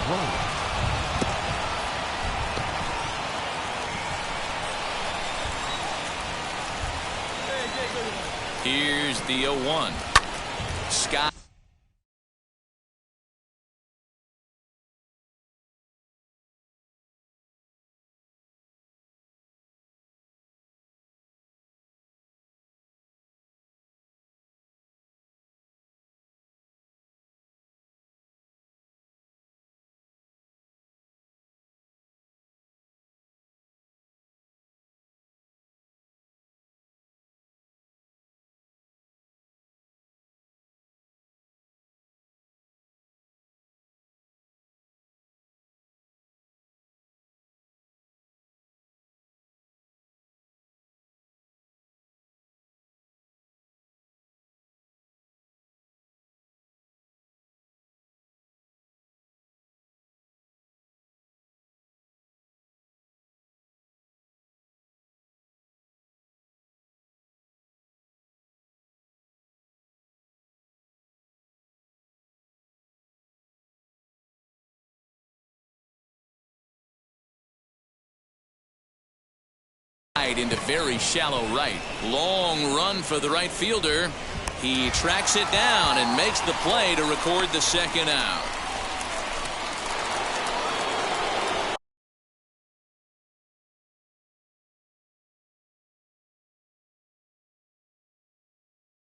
Bryant. Here's the 0-1. Scott. Into very shallow right. Long run for the right fielder. He tracks it down and makes the play to record the second out.